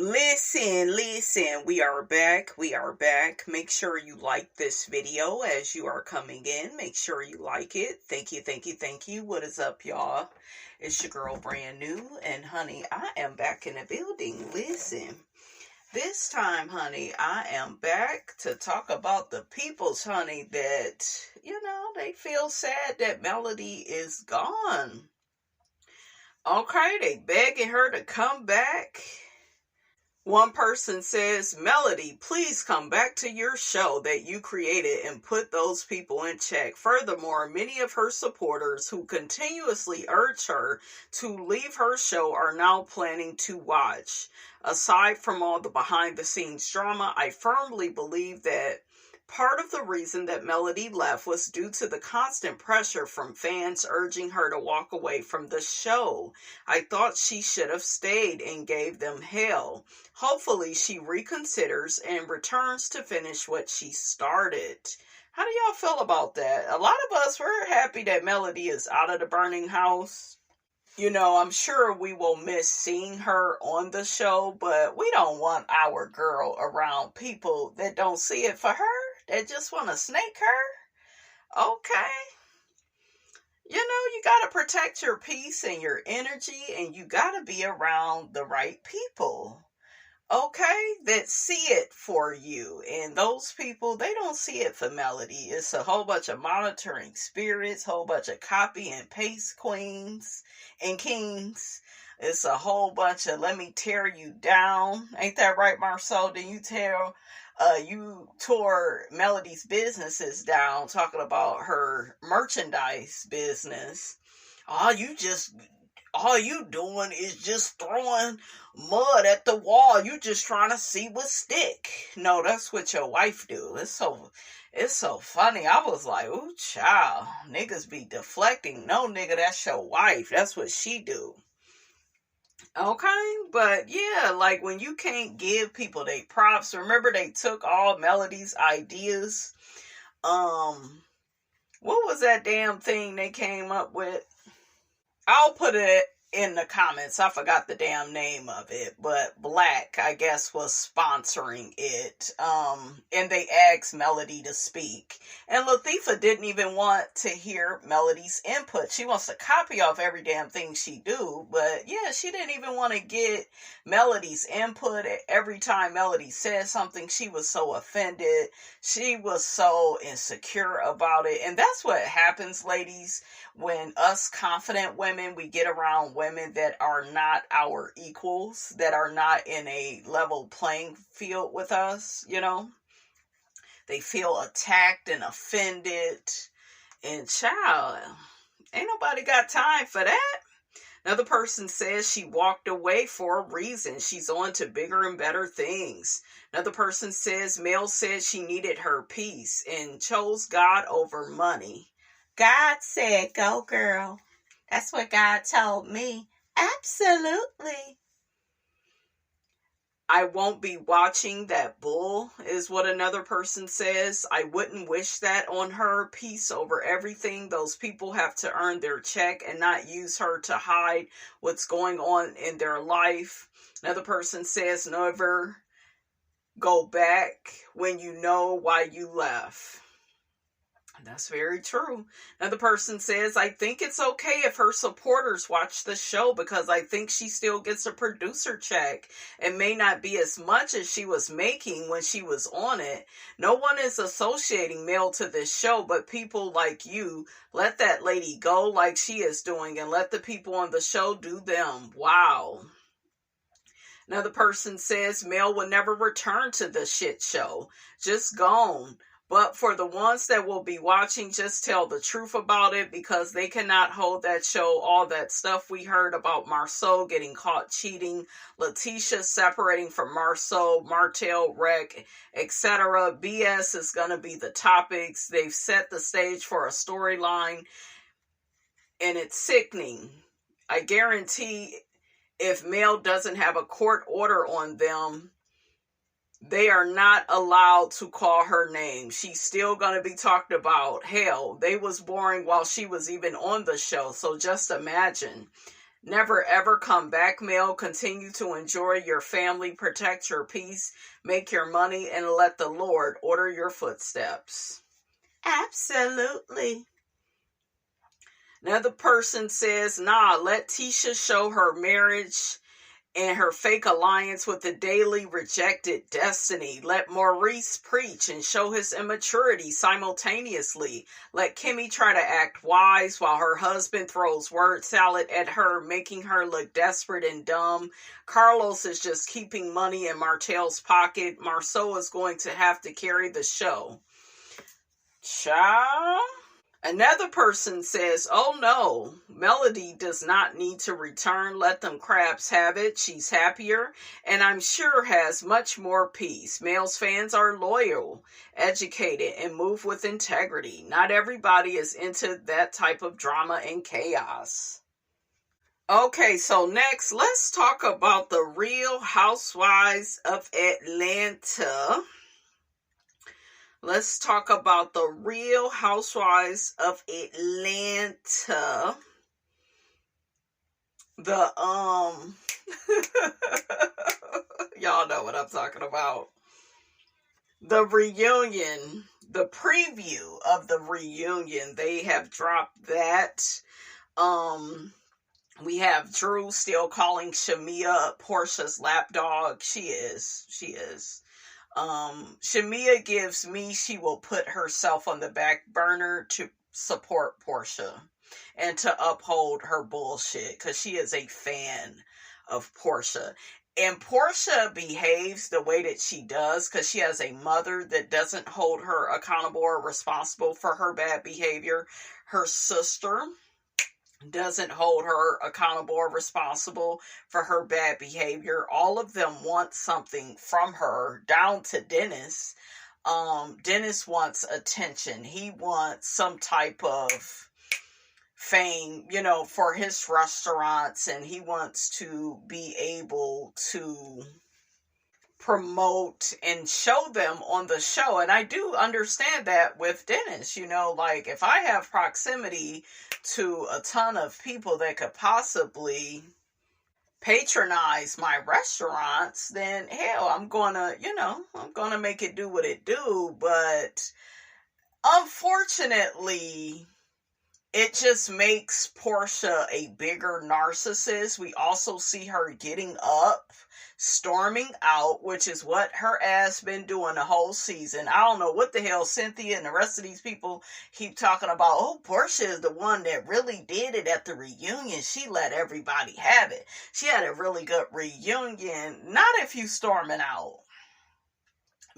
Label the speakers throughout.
Speaker 1: Listen, we are back. Make sure you like this video as you are coming in. Make sure you like it. Thank you. What is up, y'all? It's your girl, Brand New. And, honey, I am back in the building. Listen, this time, honey, I am back to talk about the peoples, honey, that, they feel sad that Melody is gone. Okay, they begging her to come back. One person says, Melody, please come back to your show that you created and put those people in check. Furthermore, many of her supporters who continuously urge her to leave her show are now planning to watch. Aside from all the behind-the-scenes drama, I firmly believe that part of the reason that Melody left was due to the constant pressure from fans urging her to walk away from the show. I thought she should have stayed and gave them hell. Hopefully she reconsiders and returns to finish what she started. How do y'all feel about that? A lot of us, we're happy that Melody is out of the burning house. I'm sure we will miss seeing her on the show, but we don't want our girl around people that don't see it for her. That just want to snake her? Okay. You got to protect your peace and your energy, and you got to be around the right people. Okay? That see it for you. And those people, they don't see it for Melody. It's a whole bunch of monitoring spirits, whole bunch of copy and paste queens and kings. It's a whole bunch of let me tear you down. Ain't that right, Marcel? Did you you tore Melody's businesses down, talking about her merchandise business. All you doing is just throwing mud at the wall. You just trying to see what stick. No, that's what your wife do. It's so funny. I was like, ooh, child, niggas be deflecting. No, nigga, that's your wife. That's what she do. Okay, but yeah, like when you can't give people their props. Remember they took all Melody's ideas. What was that damn thing they came up with? I'll put it in the comments. I forgot the damn name of it, but Black, I guess, was sponsoring it. And they asked Melody to speak. And Latifah didn't even want to hear Melody's input. She wants to copy off every damn thing she do, but yeah, she didn't even want to get Melody's input. Every time Melody said something, she was so offended. She was so insecure about it. And that's what happens, ladies, when us confident women, we get around women that are not our equals, that are not in a level playing field with us, They feel attacked and offended. And child, ain't nobody got time for that. Another person says she walked away for a reason. She's on to bigger and better things. Another person says Mel said she needed her peace and chose God over money. God said, go girl. That's what God told me. Absolutely. I won't be watching that bull, is what another person says. I wouldn't wish that on her. Peace over everything. Those people have to earn their check and not use her to hide what's going on in their life. Another person says, never go back when you know why you left. That's very true. Another person says, I think it's okay if her supporters watch the show because I think she still gets a producer check. It may not be as much as she was making when she was on it. No one is associating Mel to this show, but people like you. Let that lady go like she is doing and let the people on the show do them. Wow. Another person says Mel will never return to the shit show. Just gone. But for the ones that will be watching, just tell the truth about it because they cannot hold that show. All that stuff we heard about Marceau getting caught cheating, Letitia separating from Marceau, Martell, Rec, etc. BS is going to be the topics. They've set the stage for a storyline and it's sickening. I guarantee if Mel doesn't have a court order on them, they are not allowed to call her name. She's still going to be talked about. Hell, they was boring while she was even on the show. So just imagine. Never ever come back, male. Continue to enjoy your family, protect your peace, make your money, and let the Lord order your footsteps. Absolutely. Another person says, nah, let Tisha show her marriage and her fake alliance with the daily rejected destiny. Let Maurice preach and show his immaturity simultaneously. Let Kimmy try to act wise while her husband throws word salad at her, making her look desperate and dumb. Carlos is just keeping money in Martell's pocket. Marceau is going to have to carry the show. Ciao. Another person says, oh no, Melody does not need to return. Let them crabs have it. She's happier and I'm sure has much more peace. Male's fans are loyal, educated, and move with integrity. Not everybody is into that type of drama and chaos. Okay, so next, let's talk about the Real Housewives of Atlanta. Let's talk about the Real Housewives of Atlanta. Y'all know what I'm talking about. The reunion, the preview of the reunion, they have dropped that. We have Drew still calling Shamia Portia's lapdog. She is. Shamia gives me she will put herself on the back burner to support Portia and to uphold her bullshit because she is a fan of Portia. And Portia behaves the way that she does because she has a mother that doesn't hold her accountable or responsible for her bad behavior. Her sister doesn't hold her accountable or responsible for her bad behavior. All of them want something from her, down to Dennis. Dennis wants attention. He wants some type of fame, for his restaurants, and he wants to be able to promote and show them on the show. And I do understand that with Dennis, like if I have proximity to a ton of people that could possibly patronize my restaurants, then hell, I'm gonna make it do what it do. But unfortunately, it just makes Portia a bigger narcissist. We also see her getting up, storming out, which is what her ass been doing the whole season. I don't know what the hell Cynthia and the rest of these people keep talking about. Oh, Portia is the one that really did it at the reunion. She let everybody have it. She had a really good reunion. Not if you storming out.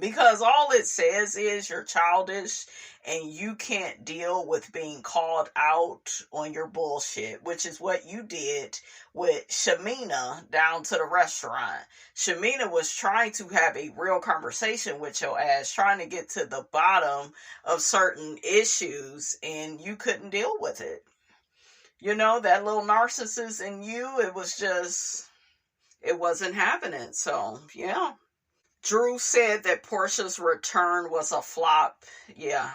Speaker 1: Because all it says is you're childish and you can't deal with being called out on your bullshit, which is what you did with Shamina down to the restaurant. Shamina was trying to have a real conversation with your ass, trying to get to the bottom of certain issues, and you couldn't deal with it. That little narcissist in you, it wasn't happening. So, yeah. Drew said that Portia's return was a flop. Yeah,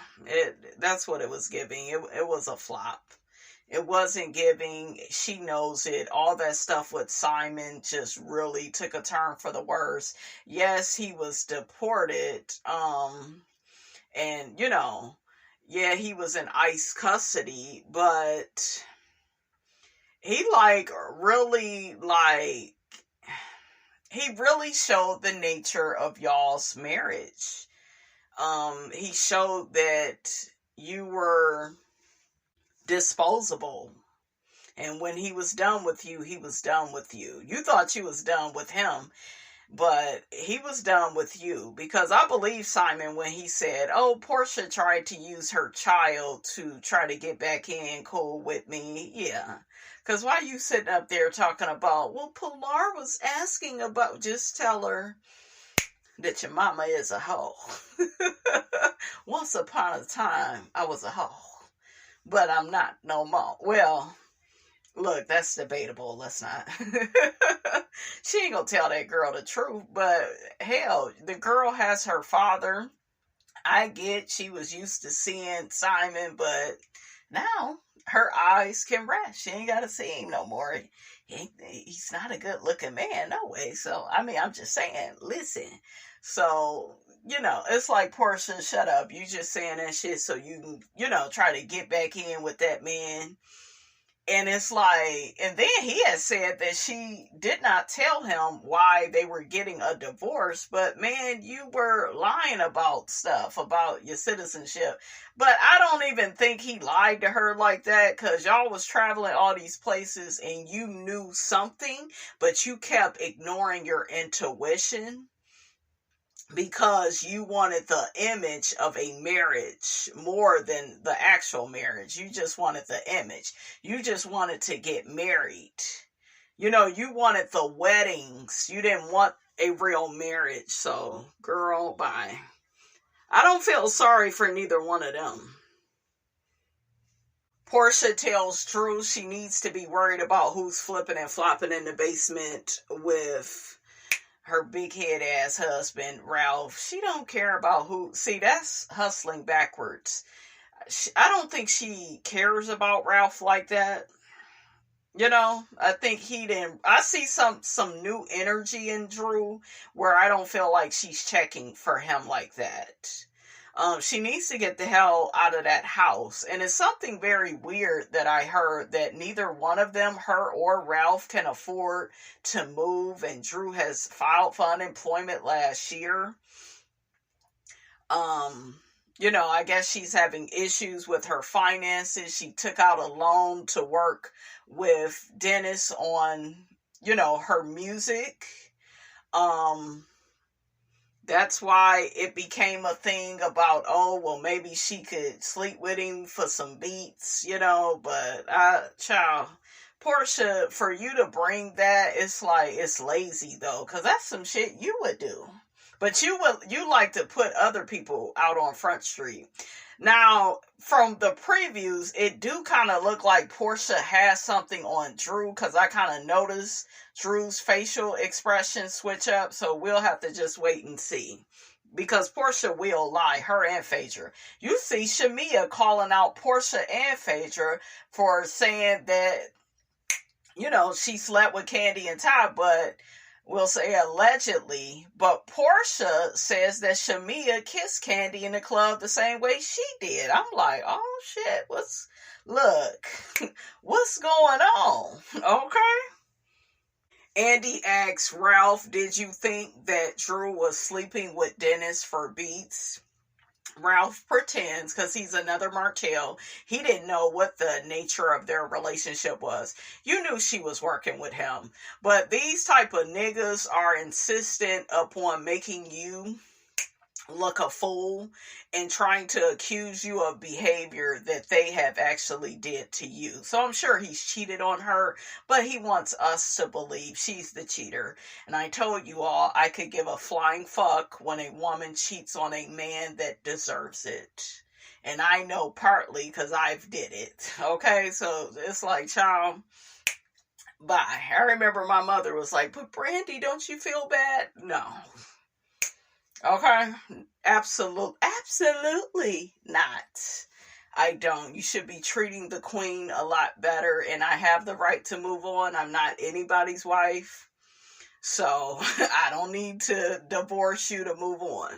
Speaker 1: that's what it was giving. It was a flop. It wasn't giving. She knows it. All that stuff with Simon just really took a turn for the worse. Yes, he was deported. And yeah, he was in ICE custody, but he he really showed the nature of y'all's marriage. He showed that you were disposable. And when he was done with you, he was done with you. You thought you was done with him, but he was done with you. Because I believe Simon when he said, oh, Portia tried to use her child to try to get back in cool with me. Yeah. Because why you sitting up there talking about, well, Pilar was asking about, just tell her that your mama is a hoe. Once upon a time, I was a hoe. But I'm not no more. Well, look, that's debatable. Let's not. She ain't gonna tell that girl the truth. But hell, the girl has her father. I get she was used to seeing Simon, but now her eyes can rest. She ain't got to see him no more. He's not a good looking man, no way. So, I mean, I'm just saying, listen. So, it's like, Portia, shut up. You just saying that shit so you can, try to get back in with that man. And it's like, and then he had said that she did not tell him why they were getting a divorce, but man, you were lying about stuff, about your citizenship. But I don't even think he lied to her like that, because y'all was traveling all these places and you knew something, but you kept ignoring your intuition because you wanted the image of a marriage more than the actual marriage. You just wanted the image. You just wanted to get married. You wanted the weddings. You didn't want a real marriage. So, girl, bye. I don't feel sorry for neither one of them. Portia tells Drew she needs to be worried about who's flipping and flopping in the basement with her big head ass husband, Ralph. She don't care about who. See, that's hustling backwards. I don't think she cares about Ralph like that. I think I see some new energy in Drew where I don't feel like she's checking for him like that. She needs to get the hell out of that house. And it's something very weird that I heard, that neither one of them, her or Ralph, can afford to move. And Drew has filed for unemployment last year. I guess she's having issues with her finances. She took out a loan to work with Dennis on, her music. That's why it became a thing about, oh, well, maybe she could sleep with him for some beats, but child, Portia, for you to bring that, it's like, it's lazy though, because that's some shit you would do. But you like to put other people out on Front Street. Now, from the previews, it do kind of look like Portia has something on Drew, because I kind of noticed Drew's facial expression switch up, so we'll have to just wait and see. Because Portia will lie, her and Phaedra. You see Shamia calling out Portia and Phaedra for saying that, she slept with Candy and Ty, but we'll say allegedly, but Portia says that Shamia kissed Candy in the club the same way she did. I'm like, oh shit, what's going on? Okay. Andy asks Ralph, did you think that Drew was sleeping with Dennis for beats? Ralph pretends, because he's another Martell. He didn't know what the nature of their relationship was. You knew she was working with him. But these type of niggas are insistent upon making you look a fool and trying to accuse you of behavior that they have actually did to you. So I'm sure he's cheated on her, but he wants us to believe she's the cheater. And I told you all, I could give a flying fuck when a woman cheats on a man that deserves it. And I know partly because I've did it. Okay, so it's like, child, bye. I remember my mother was like, but Brandy, don't you feel bad? No. Okay, absolutely not. I don't. You should be treating the queen a lot better, and I have the right to move on. I'm not anybody's wife, so I don't need to divorce you to move on.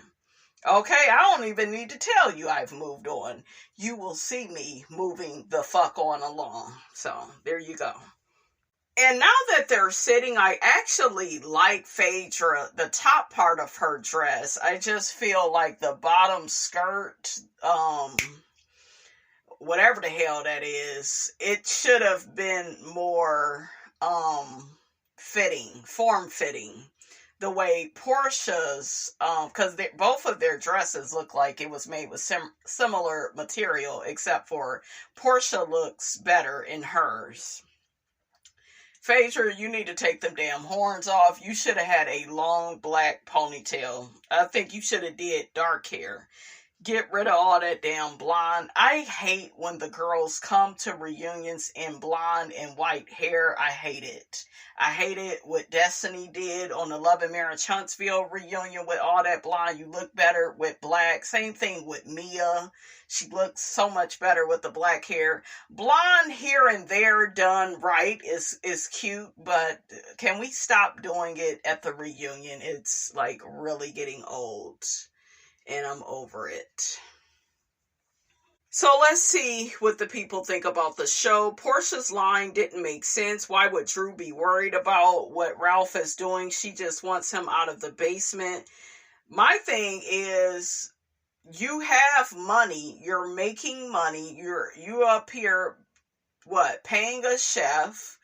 Speaker 1: Okay, I don't even need to tell you I've moved on. You will see me moving the fuck on along. So, there you go. And now that they're sitting, I actually like Phaedra, the top part of her dress. I just feel like the bottom skirt, whatever the hell that is, it should have been more form-fitting. The way Portia's, because both of their dresses look like it was made with similar material, except for Portia looks better in hers. Phaedra, you need to take them damn horns off. You should have had a long black ponytail. I think you should have did dark hair. Get rid of all that damn blonde. I hate when the girls come to reunions in blonde and white hair. I hate it. I hate it what Destiny did on the Love and Marriage Huntsville reunion with all that blonde. You look better with black. Same thing with Mia. She looks so much better with the black hair. Blonde here and there done right is cute, but can we stop doing it at the reunion? It's like really getting old. And I'm over it. So let's see what the people think about the show. Portia's line didn't make sense. Why would Drew be worried about what Ralph is doing? She just wants him out of the basement. My thing is, you have money. You're making money. You up here, paying a chef.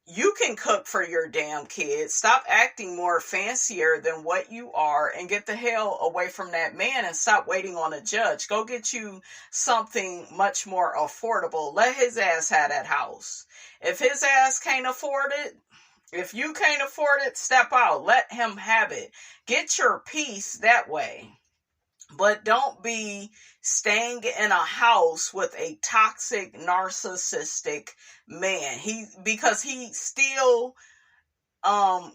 Speaker 1: You can cook for your damn kids. Stop acting more fancier than what you are and get the hell away from that man and stop waiting on a judge. Go get you something much more affordable. Let his ass have that house. If his ass can't afford it, if you can't afford it, step out. Let him have it. Get your peace that way. But don't be staying in a house with a toxic, narcissistic man. Because he still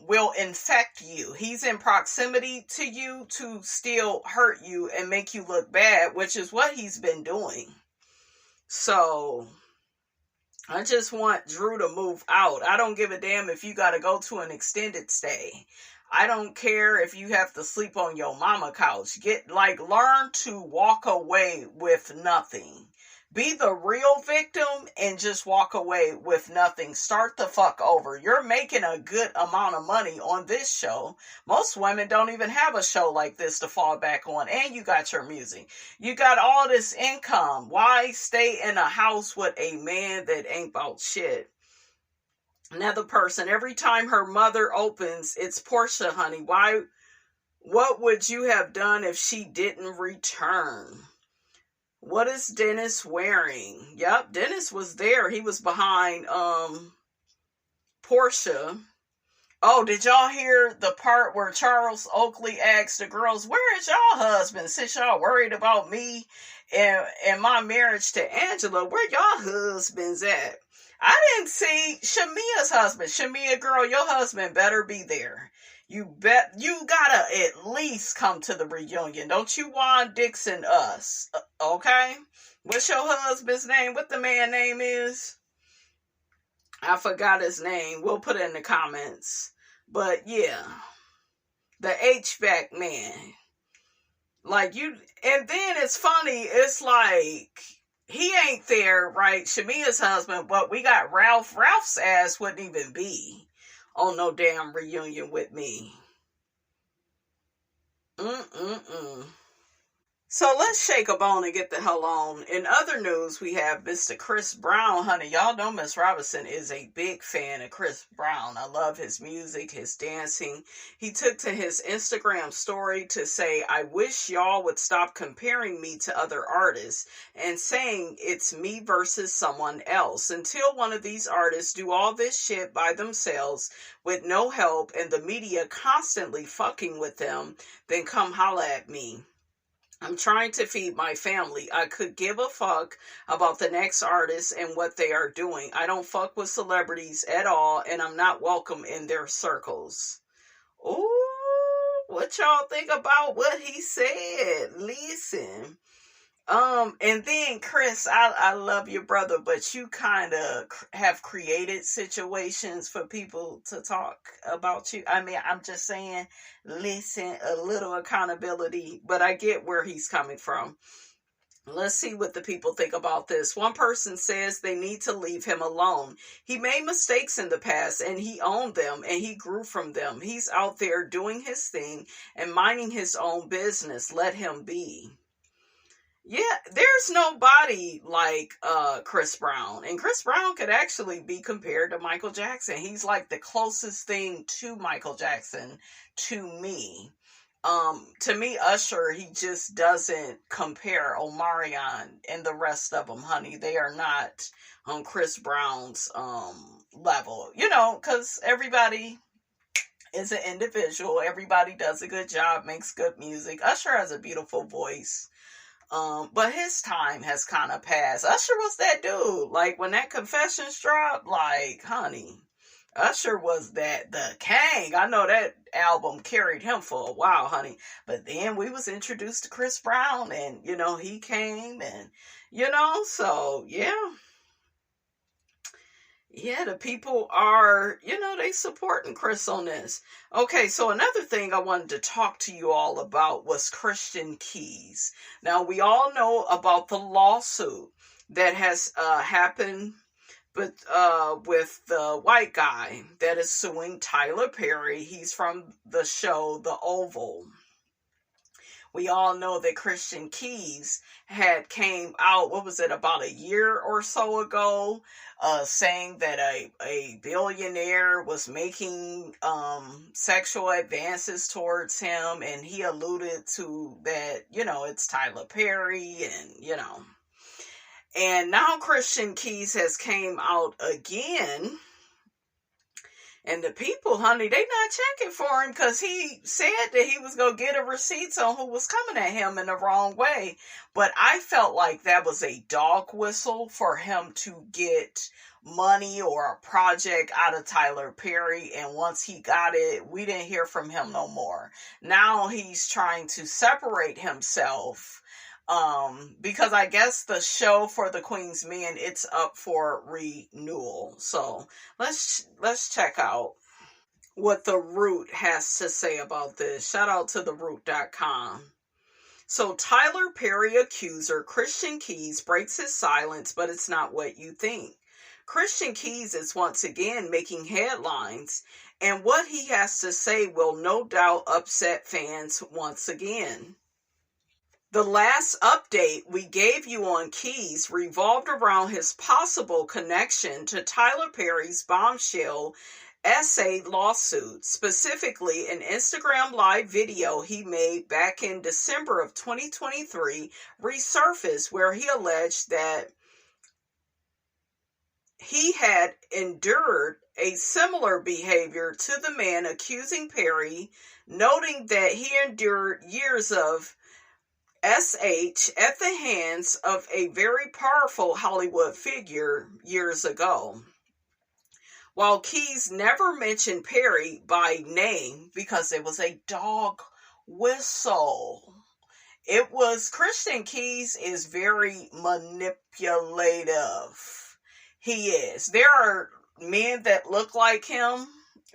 Speaker 1: will infect you. He's in proximity to you to still hurt you and make you look bad, which is what he's been doing. So I just want Drew to move out. I don't give a damn if you got to go to an extended stay. I don't care if you have to sleep on your mama couch. Learn to walk away with nothing. Be the real victim and just walk away with nothing. Start the fuck over. You're making a good amount of money on this show. Most women don't even have a show like this to fall back on. And you got your music. You got all this income. Why stay in a house with a man that ain't about shit? Another person, every time her mother opens, it's Portia, honey. What would you have done if she didn't return? What is Dennis wearing? Yep, Dennis was there. He was behind Portia. Oh, did y'all hear the part where Charles Oakley asked the girls, where is y'all husband? Since y'all worried about me and my marriage to Angela, where y'all husbands at? I didn't see Shamia's husband. Shamia, girl, your husband better be there. You gotta at least come to the reunion. Don't you Juan Dixon us. Okay? What's your husband's name? What the man name is? I forgot his name. We'll put it in the comments. But yeah. The HVAC man. And then it's funny, it's like, he ain't there, right? Shamia's husband, but we got Ralph. Ralph's ass wouldn't even be on no damn reunion with me. So let's shake a bone and get the hell on. In other news, we have Mr. Chris Brown. Honey, y'all know Miss Robinson is a big fan of Chris Brown. I love his music, his dancing. He took to his Instagram story to say, I wish y'all would stop comparing me to other artists and saying it's me versus someone else. Until one of these artists do all this shit by themselves with no help and the media constantly fucking with them, then come holla at me. I'm trying to feed my family. I could give a fuck about the next artist and what they are doing. I don't fuck with celebrities at all, and I'm not welcome in their circles. Ooh, what y'all think about what he said? Listen. And then Chris, I love your brother, but you kind of have created situations for people to talk about you. I mean, I'm just saying, listen, a little accountability, but I get where he's coming from. Let's see what the people think about this. One person says they need to leave him alone. He made mistakes in the past and he owned them and he grew from them. He's out there doing his thing and minding his own business. Let him be. Yeah, there's nobody like Chris Brown. And Chris Brown could actually be compared to Michael Jackson. He's like the closest thing to Michael Jackson to me. To me, Usher, he just doesn't compare. Omarion and the rest of them, honey. They are not on Chris Brown's level. You know, because everybody is an individual. Everybody does a good job, makes good music. Usher has a beautiful voice. But his time has kind of passed. Usher was that dude. Like, when that Confessions dropped, like, honey, Usher was the king. I know that album carried him for a while, honey. But then we was introduced to Chris Brown, and, he came, and, so, yeah. Yeah, the people are, they supporting Chris on this. Okay, so another thing I wanted to talk to you all about was Christian Keys. Now, we all know about the lawsuit that has happened with the white guy that is suing Tyler Perry. He's from the show The Oval. We all know that Christian Keys had came out, what was it, about a year or so ago, saying that a billionaire was making sexual advances towards him, and he alluded to that, it's Tyler Perry, and, And now Christian Keys has came out again. And the people, honey, they not checking for him because he said that he was going to get a receipts on who was coming at him in the wrong way. But I felt like that was a dog whistle for him to get money or a project out of Tyler Perry. And once he got it, we didn't hear from him no more. Now he's trying to separate himself. Because I guess the show for the Queen's Men, it's up for renewal. So let's check out what the Root has to say about this. Shout out to theroot.com. So Tyler Perry accuser Christian Keys breaks his silence, but it's not what you think. Christian Keys is once again making headlines, and what he has to say will no doubt upset fans once again. The last update we gave you on Keys revolved around his possible connection to Tyler Perry's bombshell essay lawsuit, specifically an Instagram live video he made back in December of 2023 resurfaced where he alleged that he had endured a similar behavior to the man accusing Perry, noting that he endured years of SH at the hands of a very powerful Hollywood figure years ago. While Keys never mentioned Perry by name because it was a dog whistle. It was, Christian Keys is very manipulative. He is. There are men that look like him,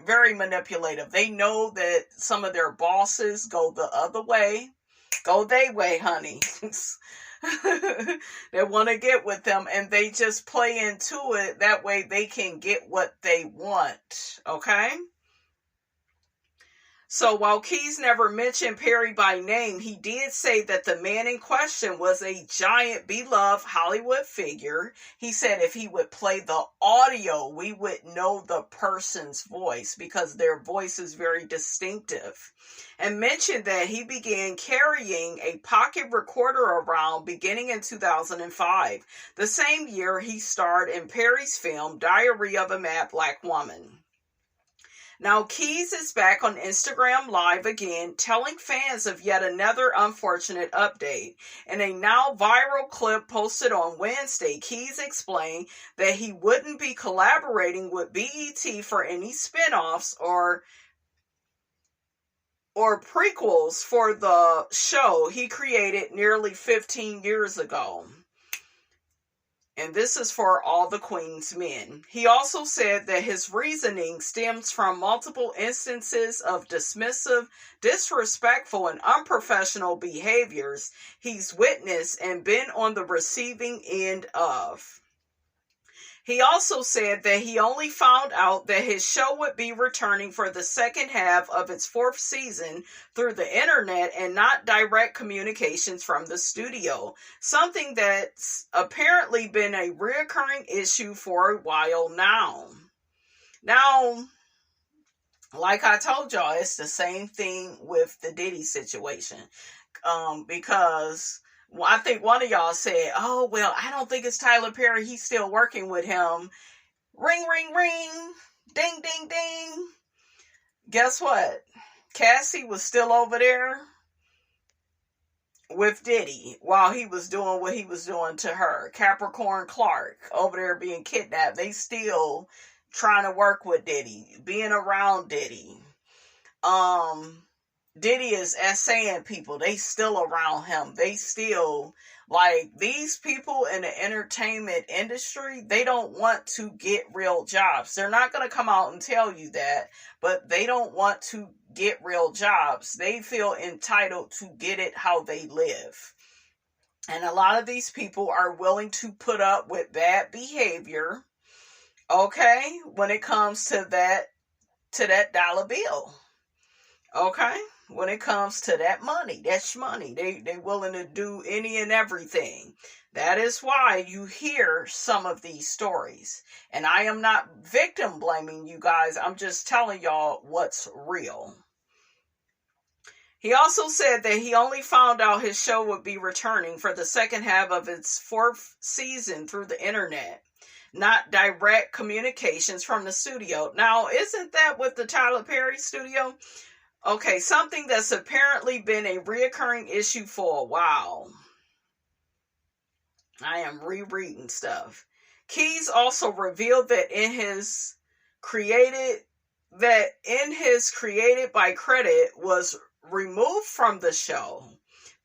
Speaker 1: very manipulative. They know that some of their bosses go the other way. Go their way, honey. They want to get with them, and they just play into it. That way they can get what they want. Okay? So while Keys never mentioned Perry by name, he did say that the man in question was a giant, beloved Hollywood figure. He said if he would play the audio, we would know the person's voice because their voice is very distinctive. And mentioned that he began carrying a pocket recorder around beginning in 2005, the same year he starred in Perry's film Diary of a Mad Black Woman. Now, Keys is back on Instagram Live again, telling fans of yet another unfortunate update. In a now viral clip posted on Wednesday, Keys explained that he wouldn't be collaborating with BET for any spinoffs or prequels for the show he created nearly 15 years ago. And this is for All the Queen's Men. He also said that his reasoning stems from multiple instances of dismissive, disrespectful, and unprofessional behaviors he's witnessed and been on the receiving end of. He also said that he only found out that his show would be returning for the second half of its fourth season through the internet and not direct communications from the studio, something that's apparently been a recurring issue for a while now. Now, like I told y'all, it's the same thing with the Diddy situation, because I think one of y'all said, oh, well, I don't think it's Tyler Perry. He's still working with him. Ring, ring, ring. Ding, ding, ding. Guess what? Cassie was still over there with Diddy while he was doing what he was doing to her. Capricorn Clark over there being kidnapped. They still trying to work with Diddy, being around Diddy. Diddy is essaying people. They still around him. They still, like, these people in the entertainment industry, they don't want to get real jobs. They're not going to come out and tell you that, but they don't want to get real jobs. They feel entitled to get it how they live. And a lot of these people are willing to put up with bad behavior, okay, when it comes to that dollar bill. Okay? When it comes to that money, that's money. They willing to do any and everything. That is why you hear some of these stories. And I am not victim blaming you guys. I'm just telling y'all what's real. He also said that he only found out his show would be returning for the second half of its 4th season through the internet, not direct communications from the studio. Now, isn't that with the Tyler Perry studio? Okay, something that's apparently been a reoccurring issue for a while. I am rereading stuff. Keys also revealed that in his created by credit was removed from the show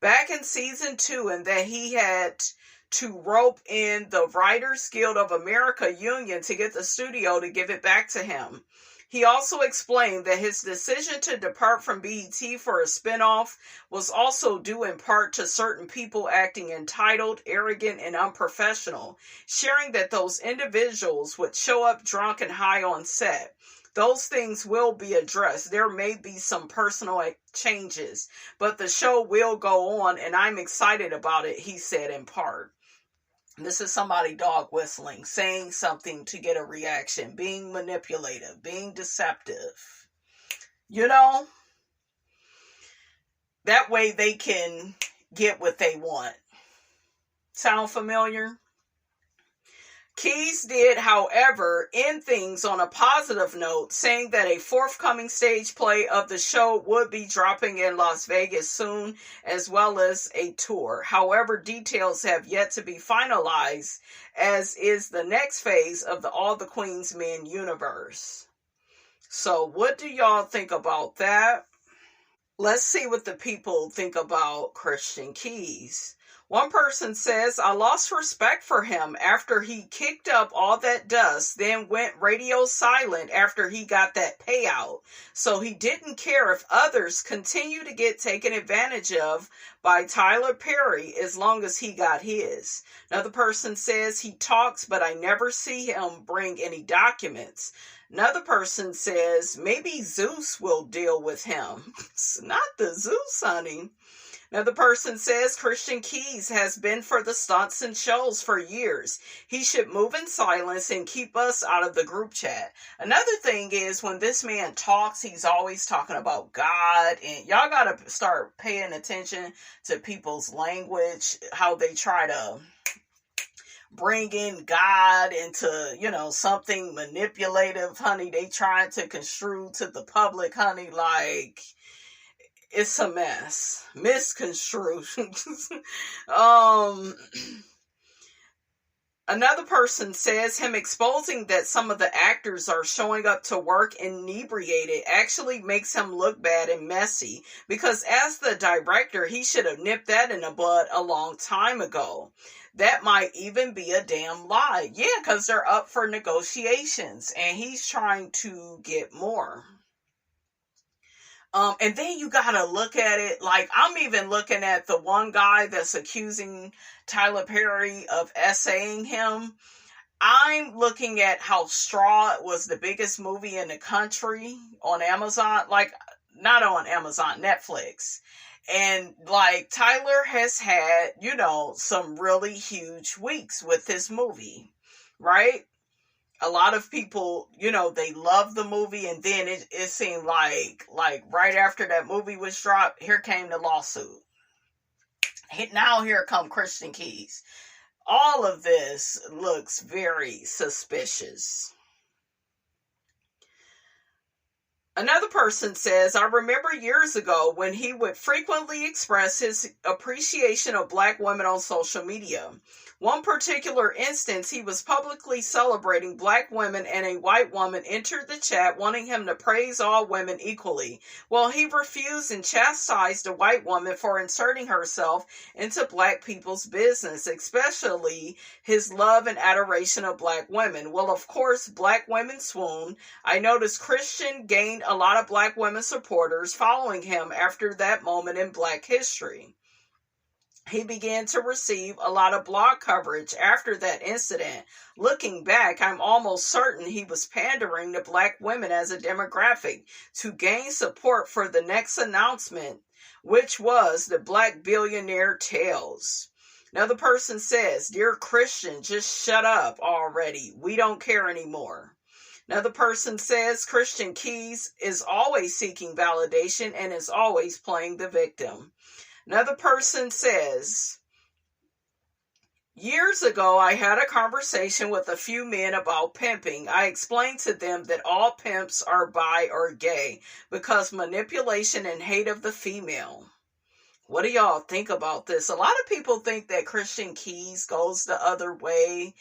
Speaker 1: back in season 2, and that he had to rope in the Writers Guild of America union to get the studio to give it back to him. He also explained that his decision to depart from BET for a spinoff was also due in part to certain people acting entitled, arrogant, and unprofessional, sharing that those individuals would show up drunk and high on set. Those things will be addressed. There may be some personal changes, but the show will go on, and I'm excited about it, he said in part. This is somebody dog whistling, saying something to get a reaction, being manipulative, being deceptive. You know, that way they can get what they want. Sound familiar? Keys did, however, end things on a positive note, saying that a forthcoming stage play of the show would be dropping in Las Vegas soon, as well as a tour. However, details have yet to be finalized, as is the next phase of the All the Queen's Men universe. So, what do y'all think about that? Let's see what the people think about Christian Keys. One person says, I lost respect for him after he kicked up all that dust, then went radio silent after he got that payout. So he didn't care if others continue to get taken advantage of by Tyler Perry as long as he got his. Another person says, he talks, but I never see him bring any documents. Another person says, maybe Zeus will deal with him. Not the Zeus, honey. Another person says Christian Keys has been for the stunts and shows for years. He should move in silence and keep us out of the group chat. Another thing is when this man talks, he's always talking about God. And y'all got to start paying attention to people's language, how they try to bring in God into, something manipulative, honey. They trying to construe to the public, honey, like it's a mess. Misconstrued. Another person says him exposing that some of the actors are showing up to work inebriated actually makes him look bad and messy, because as the director, he should have nipped that in the bud a long time ago. That might even be a damn lie. Yeah, because they're up for negotiations and he's trying to get more. And then you gotta look at it, like, I'm even looking at the one guy that's accusing Tyler Perry of essaying him. I'm looking at how Straw was the biggest movie in the country on Amazon, like, not on Amazon, Netflix. And, like, Tyler has had, some really huge weeks with this movie, right? A lot of people, they love the movie, and then it seemed like right after that movie was dropped, here came the lawsuit. Now here come Christian Keys. All of this looks very suspicious. Another person says, I remember years ago when he would frequently express his appreciation of black women on social media. One particular instance, he was publicly celebrating black women and a white woman entered the chat wanting him to praise all women equally. Well, he refused and chastised a white woman for inserting herself into black people's business, especially his love and adoration of black women. Well, of course, black women swooned. I noticed Christian gained a lot of black women supporters following him after that moment in black history. He began to receive a lot of blog coverage after that incident. Looking back, I'm almost certain he was pandering to black women as a demographic to gain support for the next announcement, which was the Black Billionaire Tales. Another person says, Dear Christian, just shut up already. We don't care anymore. Another person says, Christian Keys is always seeking validation and is always playing the victim. Another person says, years ago, I had a conversation with a few men about pimping. I explained to them that all pimps are bi or gay because manipulation and hate of the female. What do y'all think about this? A lot of people think that Christian Keys goes the other way.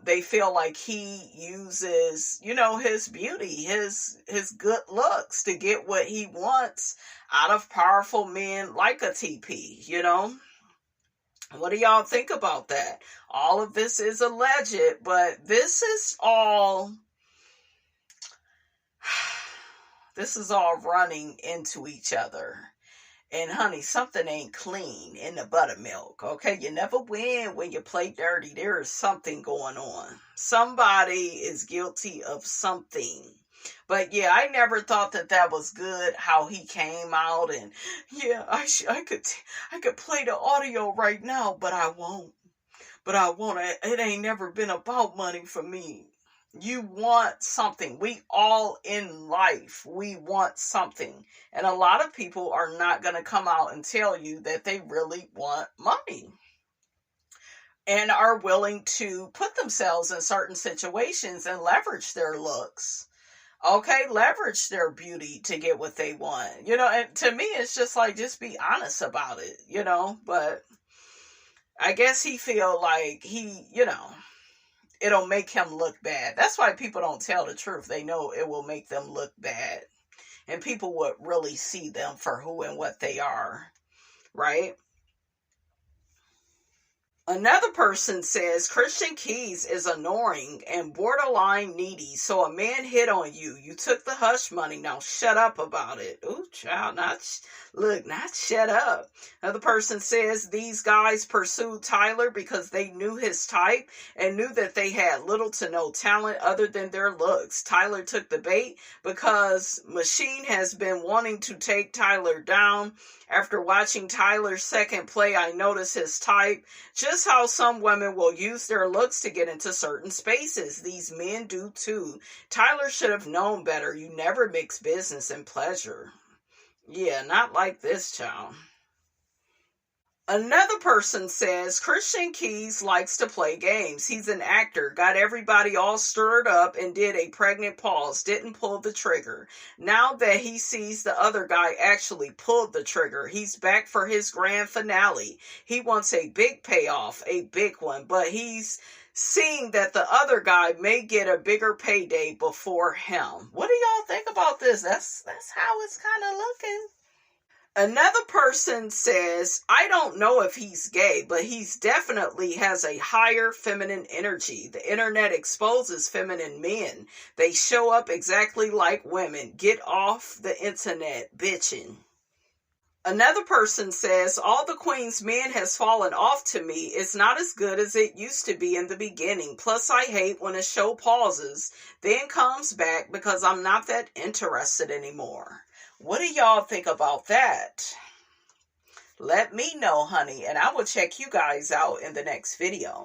Speaker 1: They feel like he uses, his beauty, his good looks to get what he wants out of powerful men like a TP, What do y'all think about that? All of this is alleged, but this is all running into each other. And honey, something ain't clean in the buttermilk, okay? You never win when you play dirty. There is something going on. Somebody is guilty of something. But yeah, I never thought that was good how he came out and I could play the audio right now, but I won't. It ain't never been about money for me. You want something. We all in life, we want something. And a lot of people are not going to come out and tell you that they really want money and are willing to put themselves in certain situations and leverage their looks. Okay, leverage their beauty to get what they want. And to me, it's just like, just be honest about it, But I guess he feel like it'll make him look bad. That's why people don't tell the truth. They know it will make them look bad. And people would really see them for who and what they are. Right? Another person says Christian Keys is annoying and borderline needy. So a man hit on you. You took the hush money. Now shut up about it. Ooh, child, not shut up. Another person says these guys pursued Tyler because they knew his type and knew that they had little to no talent other than their looks. Tyler took the bait because Machine has been wanting to take Tyler down. After watching Tyler's second play, I noticed his type. Just how some women will use their looks to get into certain spaces. These men do too. Tyler should have known better. You never mix business and pleasure. Yeah, not like this, child. Another person says Christian Keys likes to play games. He's an actor, got everybody all stirred up and did a pregnant pause, didn't pull the trigger. Now that he sees the other guy actually pulled the trigger, he's back for his grand finale. He wants a big payoff, a big one, but he's seeing that the other guy may get a bigger payday before him. What do y'all think about this? That's how it's kind of looking. Another person says, I don't know if he's gay, but he's definitely has a higher feminine energy. The internet exposes feminine men. They show up exactly like women. Get off the internet, bitching. Another person says, all the Queen's men has fallen off to me. It's not as good as it used to be in the beginning. Plus, I hate when a show pauses, then comes back because I'm not that interested anymore. What do y'all think about that? Let me know, honey, and I will check you guys out in the next video.